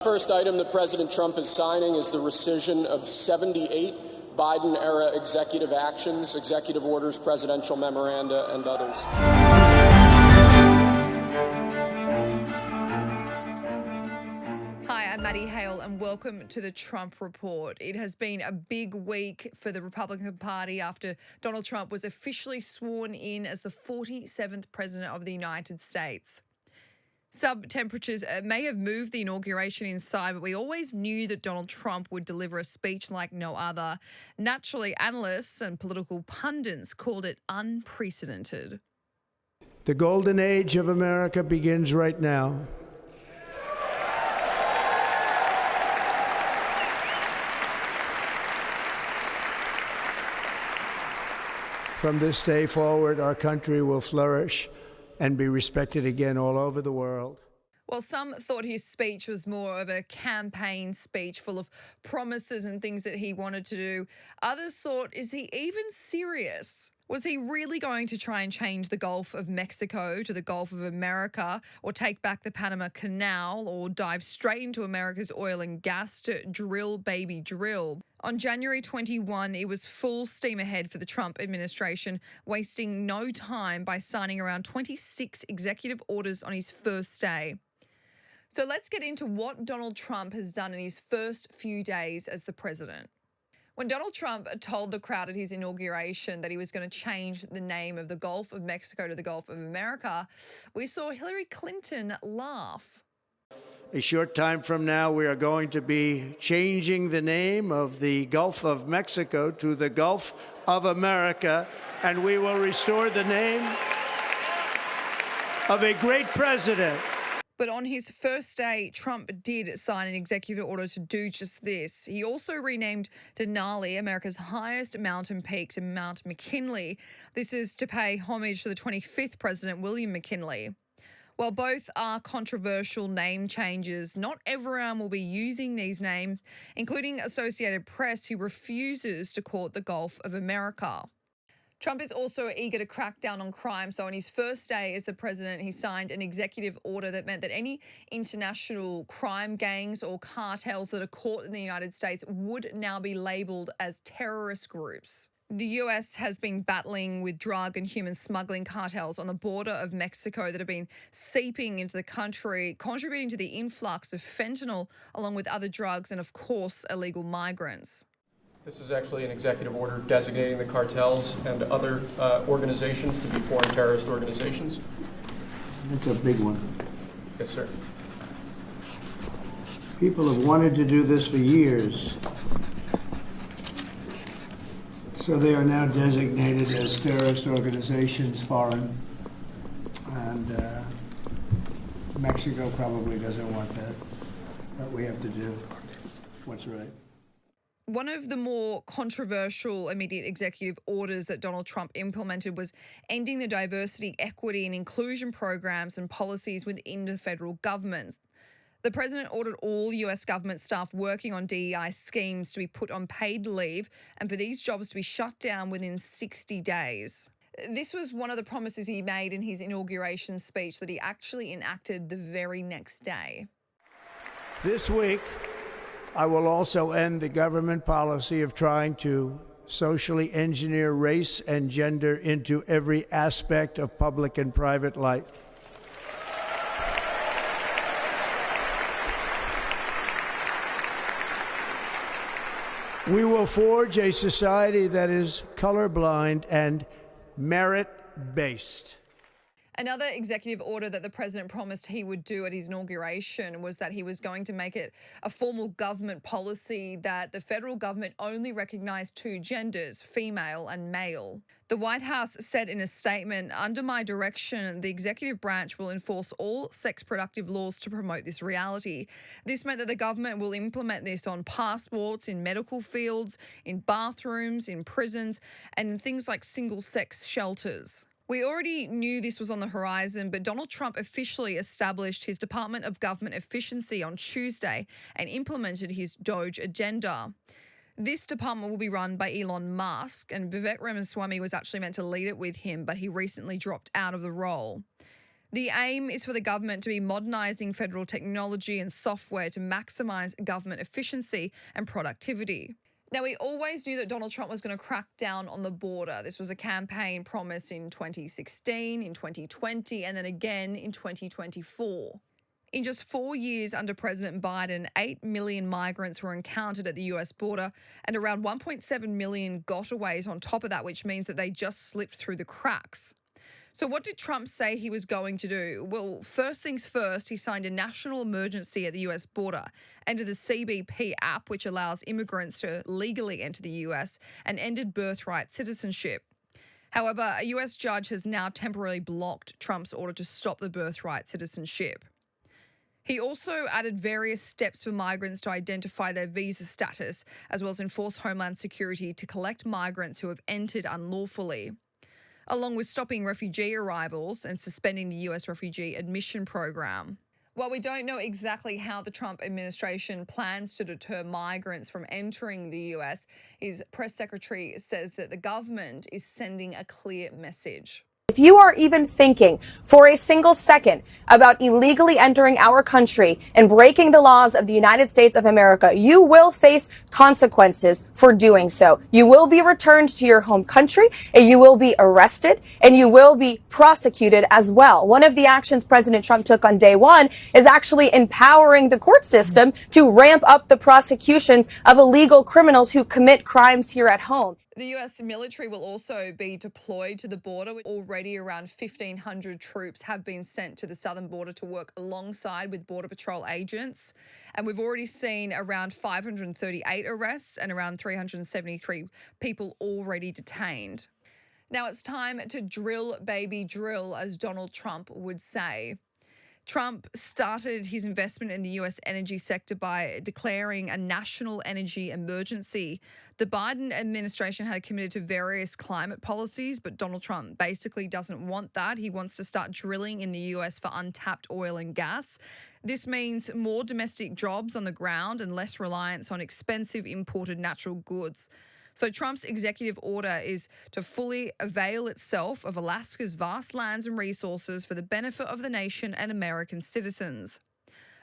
First item that President Trump is signing is the rescission of 78 Biden-era executive actions, executive orders, presidential memoranda, and others. Hi, I'm Maddie Hale and welcome to the Trump Report. It has been a big week for the Republican Party after Donald Trump was officially sworn in as the 47th President of the United States. Sub-temperatures may have moved the inauguration inside, but we always knew that Donald Trump would deliver a speech like no other. Naturally, analysts and political pundits called it unprecedented. The golden age of America begins right now. From this day forward, our country will flourish and be respected again all over the world. Well, some thought his speech was more of a campaign speech full of promises and things that he wanted to do. Others thought, is he even serious? Was he really going to try and change the Gulf of Mexico to the Gulf of America, or take back the Panama Canal, or dive straight into America's oil and gas to drill, baby, drill? On January 21, it was full steam ahead for the Trump administration, wasting no time by signing around 26 executive orders on his first day. So let's get into what Donald Trump has done in his first few days as the president. When Donald Trump told the crowd at his inauguration that he was going to change the name of the Gulf of Mexico to the Gulf of America, we saw Hillary Clinton laugh. A short time from now, we are going to be changing the name of the Gulf of Mexico to the Gulf of America, and we will restore the name of a great president. But on his first day, Trump did sign an executive order to do just this. He also renamed Denali, America's highest mountain peak, to Mount McKinley. This is to pay homage to the 25th President, William McKinley. While both are controversial name changes, not everyone will be using these names, including Associated Press, who refuses to call it the Gulf of America. Trump is also eager to crack down on crime. So on his first day as the president, he signed an executive order that meant that any international crime gangs or cartels that are caught in the United States would now be labeled as terrorist groups. The US has been battling with drug and human smuggling cartels on the border of Mexico that have been seeping into the country, contributing to the influx of fentanyl, along with other drugs and, of course, illegal migrants. This is actually an executive order designating the cartels and other organizations to be foreign terrorist organizations. That's a big one. Yes, sir. People have wanted to do this for years. So they are now designated as terrorist organizations, foreign, and Mexico probably doesn't want that, but we have to do what's right. One of the more controversial immediate executive orders that Donald Trump implemented was ending the diversity, equity, and inclusion programs and policies within the federal government. The president ordered all US government staff working on DEI schemes to be put on paid leave and for these jobs to be shut down within 60 days. This was one of the promises he made in his inauguration speech that he actually enacted the very next day. This week, I will also end the government policy of trying to socially engineer race and gender into every aspect of public and private life. We will forge a society that is colorblind and merit-based. Another executive order that the president promised he would do at his inauguration was that he was going to make it a formal government policy that the federal government only recognized two genders, female and male. The White House said in a statement, "Under my direction, the executive branch will enforce all sex-productive laws to promote this reality." This meant that the government will implement this on passports, in medical fields, in bathrooms, in prisons, and in things like single-sex shelters. We already knew this was on the horizon, but Donald Trump officially established his Department of Government Efficiency on Tuesday and implemented his DOGE agenda. This department will be run by Elon Musk, and Vivek Ramaswamy was actually meant to lead it with him, but he recently dropped out of the role. The aim is for the government to be modernising federal technology and software to maximise government efficiency and productivity. Now, we always knew that Donald Trump was going to crack down on the border. This was a campaign promise in 2016, in 2020, and then again in 2024. In just 4 years under President Biden, 8 million migrants were encountered at the US border and around 1.7 million gotaways on top of that, which means that they just slipped through the cracks. So what did Trump say he was going to do? Well, first things first, he signed a national emergency at the US border, ended the CBP app, which allows immigrants to legally enter the US, and ended birthright citizenship. However, a US judge has now temporarily blocked Trump's order to stop the birthright citizenship. He also added various steps for migrants to identify their visa status, as well as enforce Homeland Security to collect migrants who have entered unlawfully, along with stopping refugee arrivals and suspending the US refugee admission program. While we don't know exactly how the Trump administration plans to deter migrants from entering the US, his press secretary says that the government is sending a clear message. If you are even thinking for a single second about illegally entering our country and breaking the laws of the United States of America, you will face consequences for doing so. You will be returned to your home country, and you will be arrested, and you will be prosecuted as well. One of the actions President Trump took on day one is actually empowering the court system to ramp up the prosecutions of illegal criminals who commit crimes here at home. The US military will also be deployed to the border. Already around 1,500 troops have been sent to the southern border to work alongside with Border Patrol agents. And we've already seen around 538 arrests and around 373 people already detained. Now it's time to drill, baby, drill, as Donald Trump would say. Trump started his investment in the US energy sector by declaring a national energy emergency. The Biden administration had committed to various climate policies, but Donald Trump basically doesn't want that. He wants to start drilling in the US for untapped oil and gas. This means more domestic jobs on the ground and less reliance on expensive imported natural goods. So Trump's executive order is to fully avail itself of Alaska's vast lands and resources for the benefit of the nation and American citizens.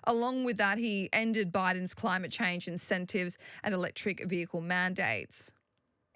Along with that, he ended Biden's climate change incentives and electric vehicle mandates.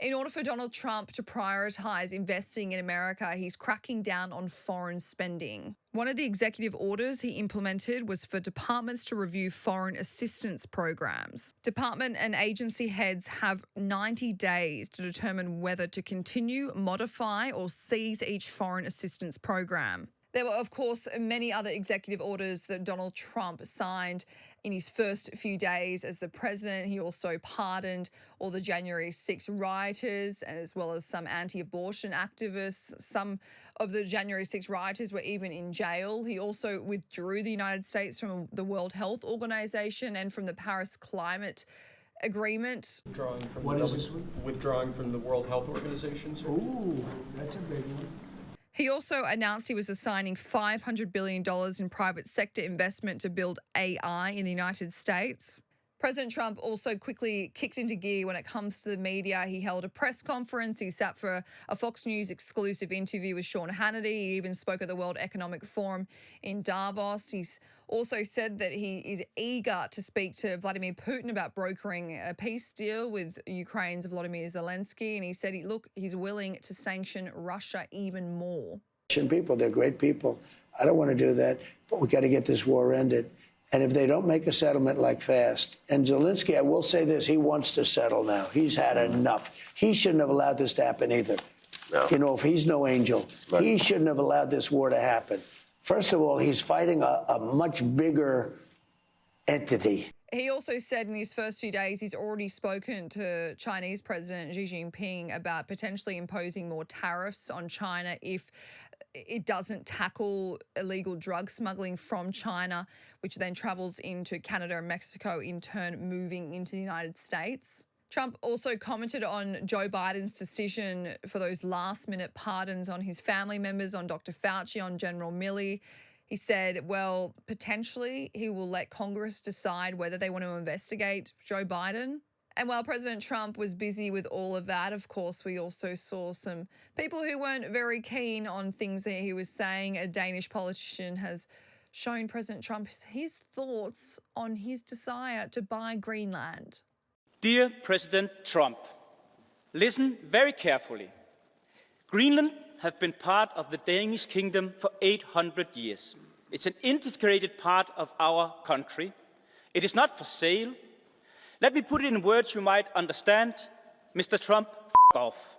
In order for Donald Trump to prioritize investing in America, he's cracking down on foreign spending. One of the executive orders he implemented was for departments to review foreign assistance programs. Department and agency heads have 90 days to determine whether to continue, modify, or cease each foreign assistance program. There were, of course, many other executive orders that Donald Trump signed in his first few days as the president. He also pardoned all the January 6 rioters, as well as some anti-abortion activists. Some of the January 6 rioters were even in jail. He also withdrew the United States from the World Health Organization and from the Paris Climate Agreement. Withdrawing from the World Health Organization, sir? Ooh, that's a big one. He also announced he was assigning $500 billion in private sector investment to build AI in the United States. President Trump also quickly kicked into gear when it comes to the media. He held a press conference. He sat for a Fox News exclusive interview with Sean Hannity. He even spoke at the World Economic Forum in Davos. He's also said that he is eager to speak to Vladimir Putin about brokering a peace deal with Ukraine's Volodymyr Zelensky. And he said, he's willing to sanction Russia even more. People, they're great people. I don't want to do that, but we got to get this war ended. And if they don't make a settlement like fast, and Zelensky, I will say this, he wants to settle now. He's had enough. He shouldn't have allowed this to happen either. No. You know, if he's no angel, Right. He shouldn't have allowed this war to happen. First of all, he's fighting a much bigger entity. He also said in his first few days he's already spoken to Chinese President Xi Jinping about potentially imposing more tariffs on China if it doesn't tackle illegal drug smuggling from China, which then travels into Canada and Mexico, in turn moving into the United States. Trump also commented on Joe Biden's decision for those last-minute pardons on his family members, on Dr. Fauci, on General Milley. He said, well, potentially he will let Congress decide whether they want to investigate Joe Biden. And while President Trump was busy with all of that, of course, we also saw some people who weren't very keen on things that he was saying. A Danish politician has shown President Trump his thoughts on his desire to buy Greenland. Dear President Trump, listen very carefully. Greenland has been part of the Danish kingdom for 800 years. It's an integrated part of our country. It is not for sale. Let me put it in words you might understand. Mr. Trump, f*** off.